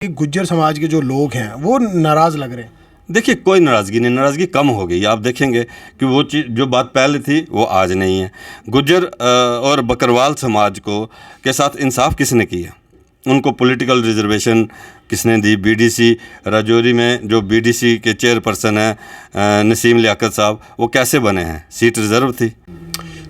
गुज्जर समाज के जो लोग हैं वो नाराज़ लग रहे हैं। देखिए, कोई नाराज़गी नहीं, नाराज़गी कम हो गई। आप देखेंगे कि वो चीज़ जो बात पहले थी वो आज नहीं है। गुज्जर और बकरवाल समाज को के साथ इंसाफ किसने किया? उनको पॉलिटिकल रिजर्वेशन किसने दी? बीडीसी राजौरी में जो बीडीसी के चेयरपर्सन हैं नसीम लियाकत साहब, वो कैसे बने हैं? सीट रिजर्व थी।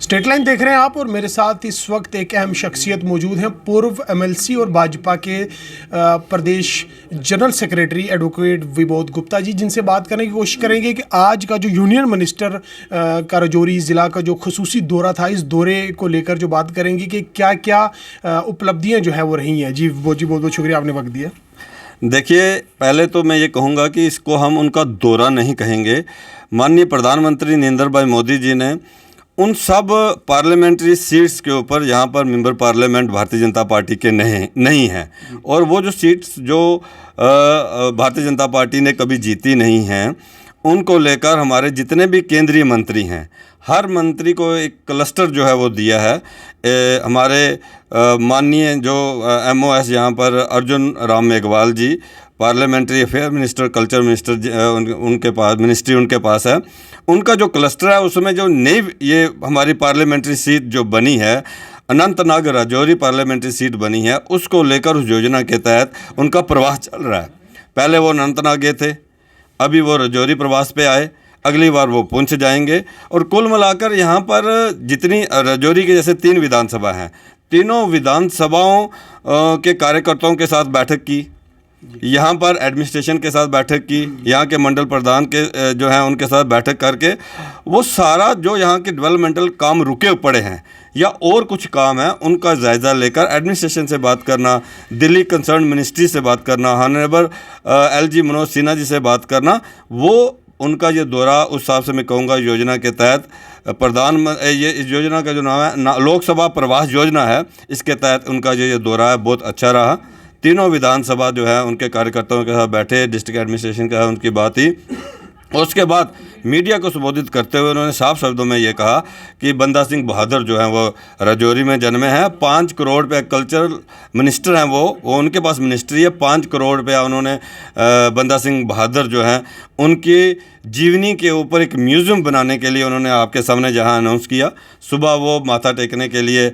स्टेट लाइन देख रहे हैं आप और मेरे साथ इस वक्त एक अहम शख्सियत मौजूद हैं। पूर्व एमएलसी और भाजपा के प्रदेश general secretary advocate Vibodh Gupta ji, जिनसे बात करने की कोशिश करेंगे कि आज का जो यूनियन मिनिस्टर का राजौरी ज़िला का जो खुसूसी दौरा था, इस दौरे को लेकर जो बात करेंगे कि क्या क्या उपलब्धियाँ जो है वो रही हैं। जी विबोध जी, बहुत बहुत शुक्रिया, आपने वक्त दिया। देखिए, पहले तो मैं ये कहूँगा कि इसको हम उनका दौरा नहीं कहेंगे। माननीय प्रधानमंत्री नरेंद्र भाई मोदी जी ने उन सब पार्लियामेंट्री सीट्स के ऊपर यहाँ पर member parliament Bharatiya Janata party के नहीं हैं, और वो जो सीट्स जो भारतीय जनता पार्टी ने कभी जीती नहीं हैं, उनको लेकर हमारे जितने भी केंद्रीय मंत्री हैं, हर मंत्री को एक क्लस्टर जो है वो दिया है। हमारे माननीय जो MOS यहाँ पर Arjun Ram Meghwal ji, parliamentary affair minister, culture minister, उनके पास मिनिस्ट्री उनके पास है। उनका जो क्लस्टर है उसमें जो नई ये हमारी पार्लियामेंट्री सीट जो बनी है, अनंतनाग राजौरी पार्लियामेंट्री सीट बनी है, उसको लेकर उस योजना के तहत उनका प्रवास चल रहा है। पहले वो अनंतनाग गए थे, अभी वो राजौरी प्रवास पे आए, अगली बार वो पुंछ जाएंगे। और कुल मिलाकर यहाँ पर जितनी राजौरी के जैसे 3 विधानसभा हैं, तीनों विधानसभाओं के कार्यकर्ताओं के साथ बैठक की, यहाँ पर एडमिनिस्ट्रेशन के साथ बैठक की, यहाँ के मंडल प्रधान के जो हैं उनके साथ बैठक करके वो सारा जो यहाँ के डेवलपमेंटल काम रुके पड़े हैं या और कुछ काम है, उनका जायज़ा लेकर एडमिनिस्ट्रेशन से बात करना, दिल्ली कंसर्न मिनिस्ट्री से बात करना, ऑनरेबल LG मनोज सिन्हा जी से बात करना, वो उनका ये दौरा उस हिसाब से मैं कहूँगा योजना के तहत ये इस योजना का जो नाम है लोकसभा प्रवास योजना है, इसके तहत उनका जो ये दौरा है बहुत अच्छा रहा। तीनों विधानसभा जो है उनके कार्यकर्ताओं के साथ बैठे, डिस्ट्रिक्ट एडमिनिस्ट्रेशन के साथ उनकी बात ही। और उसके बाद मीडिया को संबोधित करते हुए उन्होंने साफ शब्दों में ये कहा कि बंदा सिंह बहादुर जो हैं वो राजौरी में जन्मे हैं, 5 करोड़ रुपये कल्चरल मिनिस्टर हैं वो उनके पास मिनिस्ट्री है, 5 करोड़ रुपया उन्होंने बंदा सिंह बहादुर जो हैं उनकी जीवनी के ऊपर एक म्यूज़ियम बनाने के लिए उन्होंने आपके सामने जहां अनाउंस किया। सुबह वो माथा टेकने के लिए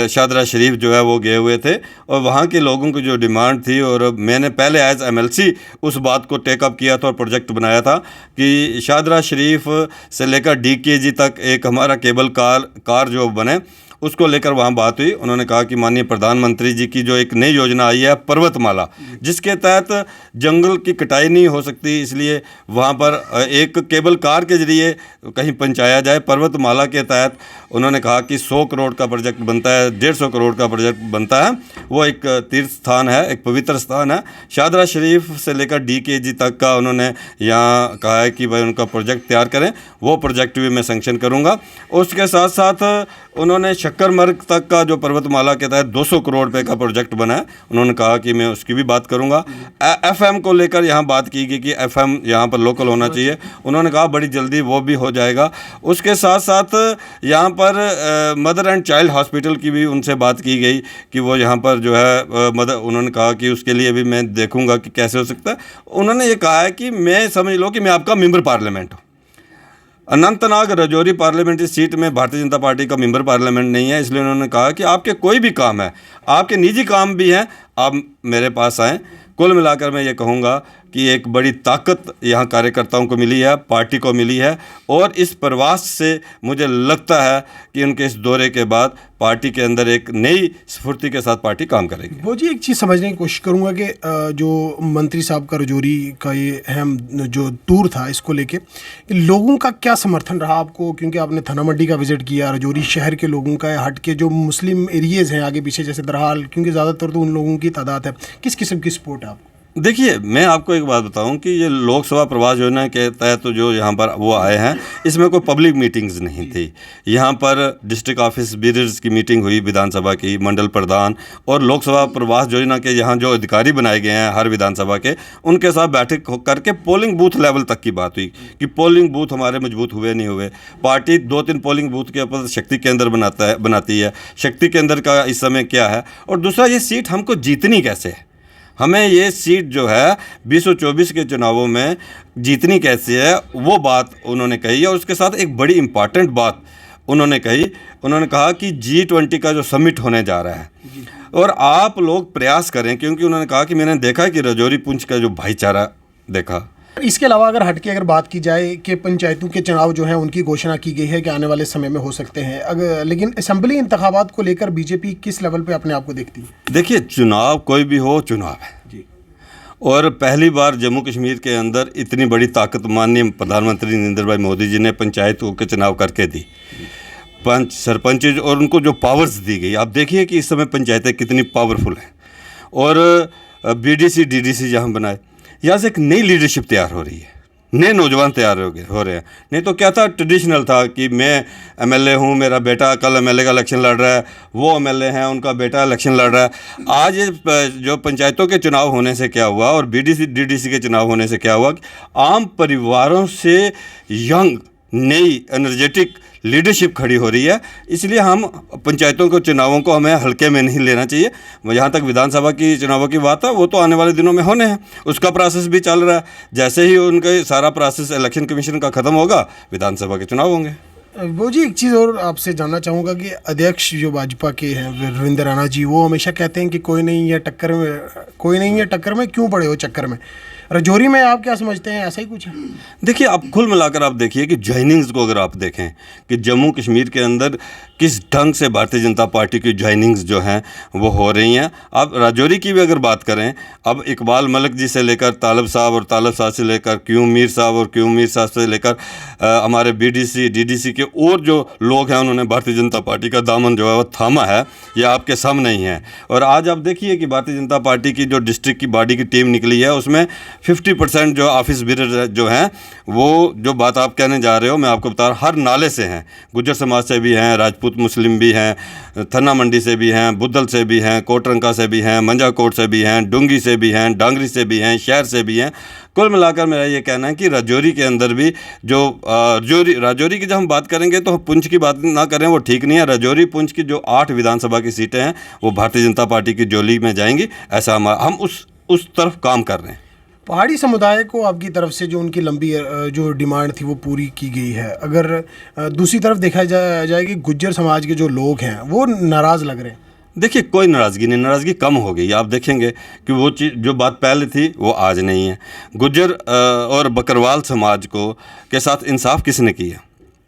शादरा शरीफ जो है वो गए हुए थे, और वहाँ के लोगों की जो डिमांड थी, और मैंने पहले एज MLC उस बात को टेकअप किया था और प्रोजेक्ट बनाया था कि शादरा शरीफ से लेकर DKG तक एक हमारा केबल कार जो बने, उसको लेकर वहाँ बात हुई। उन्होंने कहा कि माननीय प्रधानमंत्री जी की जो एक नई योजना आई है पर्वतमाला, जिसके तहत जंगल की कटाई नहीं हो सकती, इसलिए वहाँ पर एक केबल कार के ज़रिए कहीं पहुँचाया जाए। पर्वतमाला के तहत उन्होंने कहा कि 100 करोड़ का प्रोजेक्ट बनता है, 150 करोड़ का प्रोजेक्ट बनता है। वो एक तीर्थ स्थान है, एक पवित्र स्थान है। शादरा शरीफ से लेकर DKG तक का उन्होंने यहाँ कहा है कि भाई उनका प्रोजेक्ट तैयार करें, वो प्रोजेक्ट भी मैं सैंक्शन करूँगा। उसके साथ साथ उन्होंने शक्करमर्ग तक का जो पर्वतमाला के तहत 200 करोड़ रुपए का प्रोजेक्ट बना है, उन्होंने कहा कि मैं उसकी भी बात करूँगा। FM को लेकर यहाँ बात की गई कि FM यहाँ पर लोकल होना चाहिए, उन्होंने कहा बड़ी जल्दी वो भी हो जाएगा। उसके साथ साथ यहाँ पर मदर एंड चाइल्ड हॉस्पिटल की भी उनसे बात की गई कि वो यहाँ पर जो है उन्होंने कहा कि उसके लिए भी मैं देखूँगा कि कैसे हो सकता है। उन्होंने ये कहा है कि मैं समझ लो कि मैं आपका मेंबर पार्लियामेंट हूँ। अनंतनाग राजौरी पार्लियामेंट्री सीट में भारतीय जनता पार्टी का मेंबर पार्लियामेंट नहीं है, इसलिए उन्होंने कहा कि आपके कोई भी काम है, आपके निजी काम भी हैं, आप मेरे पास आएँ। कुल मिलाकर मैं ये कहूँगा कि एक बड़ी ताकत यहाँ कार्यकर्ताओं को मिली है, पार्टी को मिली है, और इस प्रवास से मुझे लगता है कि उनके इस दौरे के बाद पार्टी के अंदर एक नई स्फूर्ति के साथ पार्टी काम करेगी। वो जी एक चीज़ समझने की कोशिश करूँगा कि जो मंत्री साहब का राजौरी का ये अहम जो टूर था, इसको लेके लोगों का क्या समर्थन रहा आपको? क्योंकि आपने थाना मंडी का विजिट किया, राजौरी शहर के लोगों का हट के जो मुस्लिम एरियाज़ हैं आगे पीछे जैसे दरहाल, क्योंकि ज़्यादातर तो उन लोगों की तादाद है, किस किस्म की सपोर्ट है आपको? देखिए, मैं आपको एक बात बताऊं कि ये लोकसभा प्रवास योजना के तहत तो जो यहाँ पर वो आए हैं, इसमें कोई पब्लिक मीटिंग्स नहीं थी। यहाँ पर डिस्ट्रिक्ट ऑफिस बीयरर्स की मीटिंग हुई, विधानसभा की, मंडल प्रधान, और लोकसभा प्रवास योजना के यहाँ जो अधिकारी बनाए गए हैं हर विधानसभा के, उनके साथ बैठक करके पोलिंग बूथ लेवल तक की बात हुई कि पोलिंग बूथ हमारे मजबूत हुए नहीं हुए। पार्टी 2-3 पोलिंग बूथ के ऊपर शक्ति केंद्र बनाती है, शक्ति केंद्र का इस समय क्या है, और दूसरा ये सीट हमको जीतनी कैसे है। हमें ये सीट जो है 2024 के चुनावों में जीतनी कैसे है वो बात उन्होंने कही है। और उसके साथ एक बड़ी इम्पॉर्टेंट बात उन्होंने कही, उन्होंने कहा कि G20 का जो समिट होने जा रहा है और आप लोग प्रयास करें, क्योंकि उन्होंने कहा कि मैंने देखा कि राजौरी पुंछ का जो भाईचारा देखा। इसके अलावा अगर हटके अगर बात की जाए कि पंचायतों के चुनाव जो हैं उनकी घोषणा की गई है कि आने वाले समय में हो सकते हैं, अगर लेकिन असेंबली इंतखाबात को लेकर बीजेपी किस लेवल पे अपने आप को देखती है? देखिए, चुनाव कोई भी हो, चुनाव है जी। और पहली बार जम्मू कश्मीर के अंदर इतनी बड़ी ताकत माननीय प्रधानमंत्री नरेंद्र भाई मोदी जी ने पंचायतों के चुनाव करके दी। पंच, सरपंच और उनको जो पावर्स दी गई, आप देखिए कि इस समय पंचायतें कितनी पावरफुल हैं। और BDC DDC जहाँ बनाए, यहाँ से एक नई लीडरशिप तैयार हो रही है, नए नौजवान तैयार हो रहे हैं। नहीं तो क्या था, ट्रेडिशनल था कि मैं MLA हूँ, मेरा बेटा कल MLA का इलेक्शन लड़ रहा है, वो MLA हैं, उनका बेटा इलेक्शन लड़ रहा है। आज जो पंचायतों के चुनाव होने से क्या हुआ और BDC DDC के चुनाव होने से क्या हुआ कि आम परिवारों से यंग नई एनर्जेटिक लीडरशिप खड़ी हो रही है। इसलिए हम पंचायतों के चुनावों को हमें हल्के में नहीं लेना चाहिए। जहाँ तक विधानसभा की चुनावों की बात है, वो तो आने वाले दिनों में होने हैं, उसका प्रोसेस भी चल रहा है। जैसे ही उनका सारा प्रोसेस इलेक्शन कमीशन का ख़त्म होगा, विधानसभा के चुनाव होंगे। वो जी, एक चीज़ और आपसे जानना चाहूँगा कि अध्यक्ष जो भाजपा के हैं वीरेंद्र राणा जी, वो हमेशा कहते हैं कि कोई नहीं है टक्कर में क्यों पड़े हो चक्कर में। राजौरी में आप क्या समझते हैं, ऐसा ही कुछ है? देखिए, आप कुल मिलाकर आप देखिए कि ज्वाइनिंग्स को अगर आप देखें कि जम्मू कश्मीर के अंदर किस ढंग से भारतीय जनता पार्टी की ज्वाइनिंग्स जो हैं वो हो रही हैं। आप राजौरी की भी अगर बात करें, अब इकबाल मलिक जी से लेकर तालब साहब और तालब साहब से लेकर क्यूम मीर साहब और क्यूम मीर साहब से लेकर हमारे BDC DDC के और जो लोग हैं, उन्होंने भारतीय जनता पार्टी का दामन जो है वो थामा है। ये आपके सामने ही है। और आज आप देखिए कि भारतीय जनता पार्टी की जो डिस्ट्रिक्ट की बॉडी की टीम निकली है, उसमें 50% जो ऑफिस बीरर जो हैं, वो जो बात आप कहने जा रहे हो मैं आपको बता रहा हूँ, हर नाले से हैं। गुज्जर समाज से भी हैं, राजपूत मुस्लिम भी हैं, थन्ना मंडी से भी हैं, बुद्धल से भी हैं, कोटरंका से भी हैं, मंजाकोट से भी हैं, डुंगी से भी हैं, डांगरी से भी हैं, शहर से भी हैं। कुल मिलाकर मेरा ये कहना है कि राजौरी के अंदर भी जो राजौरी की जब हम बात करेंगे तो पुंछ की बात ना करें, वो ठीक नहीं है। राजौरी पुंछ की जो 8 विधानसभा की सीटें हैं वो भारतीय जनता पार्टी की झोली में जाएंगी। ऐसा हम उस तरफ काम कर रहे हैं। पहाड़ी समुदाय को आपकी तरफ से जो उनकी लंबी जो डिमांड थी वो पूरी की गई है। अगर दूसरी तरफ देखा जाए कि गुज्जर समाज के जो लोग हैं वो नाराज़ लग रहे हैं। देखिए, कोई नाराज़गी नहीं, नाराज़गी कम हो गई। आप देखेंगे कि वो चीज़ जो बात पहले थी वो आज नहीं है। गुज्जर और बकरवाल समाज को के साथ इंसाफ किसने किया?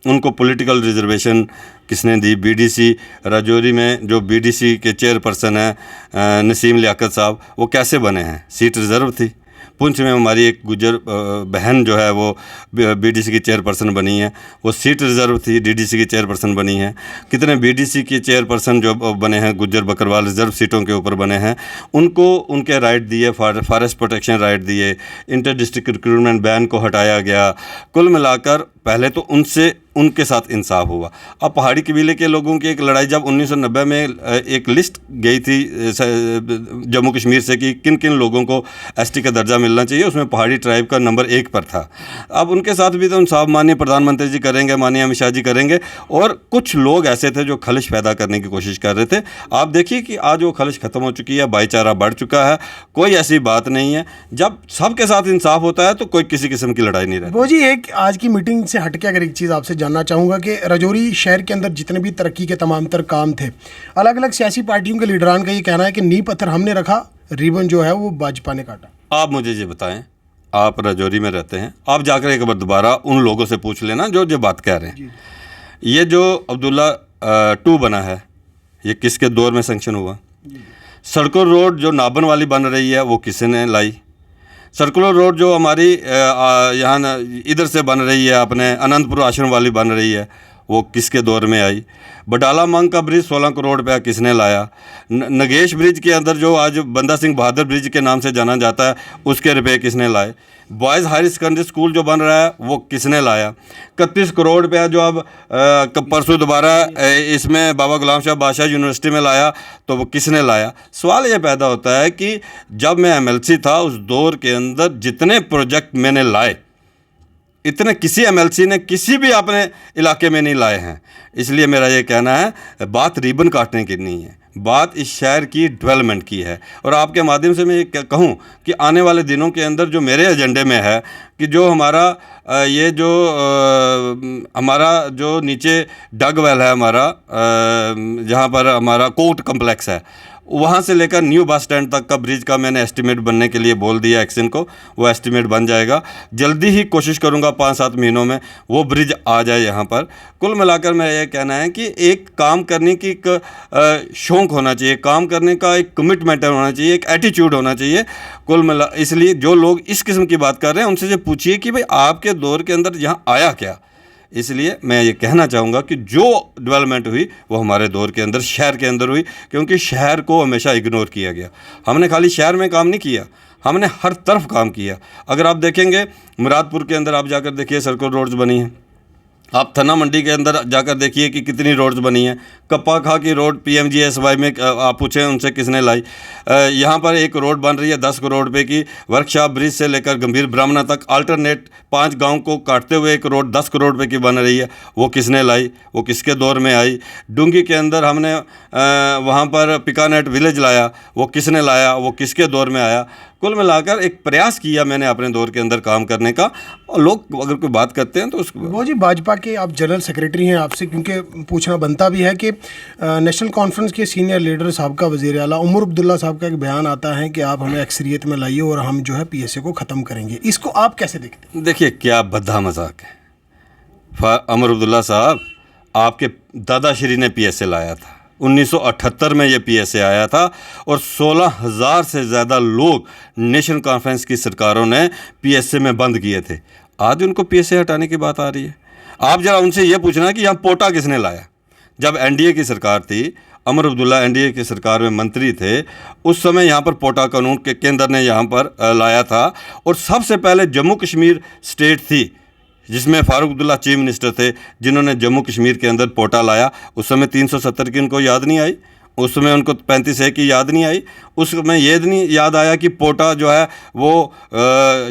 उनको पॉलिटिकल रिजर्वेशन किसने दी? BDC राजौरी में जो BDC के चेयरपर्सन हैं नसीम लियाकत साहब, वो कैसे बने हैं? सीट रिज़र्व थी। पुंछ में हमारी एक गुज्जर बहन जो है वो BDC की चेयरपर्सन बनी है, वो सीट रिज़र्व थी, DDC की चेयरपर्सन बनी है। कितने BDC की चेयरपर्सन जो बने हैं गुज्जर बकरवाल रिज़र्व सीटों के ऊपर बने हैं, उनको उनके राइट दिए, फॉरेस्ट प्रोटेक्शन राइट दिए, इंटर डिस्ट्रिक्ट रिक्रूटमेंट बैन को हटाया गया। कुल मिलाकर पहले तो उनके साथ इंसाफ हुआ। अब पहाड़ी कबीले के लोगों की एक लड़ाई, जब 1990 में एक लिस्ट गई थी जम्मू कश्मीर से कि किन किन लोगों को ST का दर्जा मिलना चाहिए, उसमें पहाड़ी ट्राइब का नंबर 1 पर था। अब उनके साथ भी तो इंसाफ माननीय प्रधानमंत्री जी करेंगे, माननीय अमित शाह जी करेंगे। और कुछ लोग ऐसे थे जो खलिश पैदा करने की कोशिश कर रहे थे। आप देखिए कि आज वो खलिश ख़त्म हो चुकी है, भाईचारा बढ़ चुका है, कोई ऐसी बात नहीं है। जब सबके साथ इंसाफ होता है तो कोई किसी किस्म की लड़ाई नहीं रहती। वो जी, एक आज की मीटिंग से हटके अगर एक चीज़ आपसे जानना चाहूँगा कि राजौरी शहर के अंदर जितने भी तरक्की के तमाम तर काम थे, अलग अलग सियासी पार्टियों के लीडरान का ये कहना है कि नींव पत्थर हमने रखा, रिबन जो है वो भाजपा ने काटा। आप मुझे ये बताएं, आप राजौरी में रहते हैं, आप जाकर एक बार दोबारा उन लोगों से पूछ लेना जो बात कह रहे हैं। ये जो अब्दुल्ला 2 बना है, ये किसके दौर में सैंक्शन हुआ? सर्कुलर रोड जो नाबन वाली बन रही है वो किसने लाई? सर्कुलर रोड जो हमारी यहाँ इधर से बन रही है, अपने अनंतपुर आश्रम वाली बन रही है, वो किसके दौर में आई? बटाला मंग का ब्रिज 16 करोड़ रुपया किसने लाया? नगेश ब्रिज के अंदर जो आज बंदा सिंह बहादुर ब्रिज के नाम से जाना जाता है, उसके रुपये किसने लाए? बॉयज़ हायर सेकेंडरी स्कूल जो बन रहा है वो किसने लाया? 31 करोड़ रुपया जो अब परसों दोबारा इसमें बाबा गुलाम शाह बादशाह यूनिवर्सिटी में लाया, तो वो किसने लाया? सवाल ये पैदा होता है कि जब मैं MLC था उस दौर के अंदर जितने प्रोजेक्ट मैंने लाए, इतने किसी MLC ने किसी भी अपने इलाके में नहीं लाए हैं। इसलिए मेरा ये कहना है, बात रिबन काटने की नहीं है, बात इस शहर की डेवलपमेंट की है। और आपके माध्यम से मैं ये कहूँ कि आने वाले दिनों के अंदर जो मेरे एजेंडे में है कि जो हमारा हमारा जो नीचे डग वेल है हमारा, जहाँ पर हमारा कोर्ट कम्प्लेक्स है, वहाँ से लेकर न्यू बस स्टैंड तक का ब्रिज का मैंने एस्टीमेट बनने के लिए बोल दिया एक्शन को। वो एस्टीमेट बन जाएगा जल्दी ही, कोशिश करूँगा 5-7 महीनों में वो ब्रिज आ जाए यहाँ पर। कुल मिलाकर मैं ये कहना है कि एक काम करने की एक शौक़ होना चाहिए, काम करने का एक कमिटमेंट होना चाहिए, एक एटीट्यूड होना चाहिए। कुल मिला इसलिए जो लोग इस किस्म की बात कर रहे हैं उनसे ये पूछिए कि भाई आपके दौर के अंदर यहाँ आया क्या। इसलिए मैं ये कहना चाहूँगा कि जो डेवलपमेंट हुई वो हमारे दौर के अंदर शहर के अंदर हुई, क्योंकि शहर को हमेशा इग्नोर किया गया। हमने खाली शहर में काम नहीं किया, हमने हर तरफ काम किया। अगर आप देखेंगे मुरादपुर के अंदर आप जाकर देखिए सर्कुलर रोड्स बनी हैं, आप थना मंडी के अंदर जाकर देखिए कि कितनी रोड्स बनी हैं। कप्पा खा की रोड PMGSY में आप पूछें उनसे किसने लाई। यहाँ पर एक रोड बन रही है 10 करोड़ रुपए की, वर्कशॉप ब्रिज से लेकर गंभीर ब्राह्मणा तक अल्टरनेट 5 गांव को काटते हुए एक रोड 10 करोड़ रुपए की बन रही है। वो किसने लाई, वो किसके दौर में आई। डूंगी के अंदर हमने वहाँ पर पिकानेट विलेज लाया, वो किसने लाया, वो किसके दौर में आया। कुल मिलाकर एक प्रयास किया मैंने अपने दौर के अंदर काम करने का। और लोग अगर कोई बात करते हैं तो उसको वो जी भाजपा के आप जनरल सेक्रेटरी हैं, आपसे क्योंकि पूछना बनता भी है कि नेशनल कॉन्फ्रेंस के सीनियर लीडर साहब का वज़ीर आला उमर अब्दुल्ला साहब का एक बयान आता है कि आप हमें अक्सरियत में लाइए और हम जो है PSA को ख़त्म करेंगे। इसको आप कैसे देखते हैं? देखिए क्या भद्दा मजाक है। उमर अब्दुल्ला साहब, आपके दादाश्री ने PSA लाया था, 1978 में ये PSA आया था और 16,000 से ज़्यादा लोग नेशनल कॉन्फ्रेंस की सरकारों ने PSA में बंद किए थे। आज उनको PSA हटाने की बात आ रही है। आप जरा उनसे ये पूछना कि यहाँ पोटा किसने लाया। जब NDA की सरकार थी, उमर अब्दुल्ला NDA की सरकार में मंत्री थे, उस समय यहाँ पर पोटा कानून के केंद्र ने यहाँ पर लाया था। और सबसे पहले जम्मू कश्मीर स्टेट थी जिसमें फारूक अब्दुल्ला चीफ मिनिस्टर थे, जिन्होंने जम्मू कश्मीर के अंदर पोटा लाया। उस समय 370 की उनको याद नहीं आई, उस समय उनको 35A की याद नहीं आई, उस समय ये नहीं याद आया कि पोटा जो है वो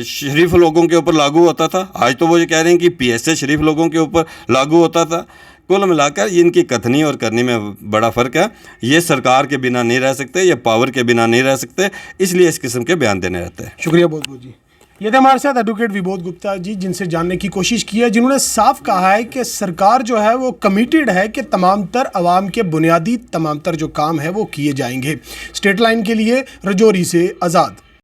शरीफ लोगों के ऊपर लागू होता था। आज तो वो ये कह रहे हैं कि PSA शरीफ लोगों के ऊपर लागू होता था। कुल मिलाकर इनकी कथनी और करनी में बड़ा फ़र्क है। ये सरकार के बिना नहीं रह सकते, ये पावर के बिना नहीं रह सकते, इसलिए इस किस्म के बयान देने रहते हैं। शुक्रिया बहुत बहुत जी। ये थे हमारे साथ एडवोकेट विबोध गुप्ता जी, जिनसे जानने की कोशिश की है, जिन्होंने साफ कहा है कि सरकार जो है वो कमिटेड है कि तमाम तर आवाम के बुनियादी तमाम तर जो काम है वो किए जाएंगे। स्टेट लाइन के लिए रजौरी से आज़ाद।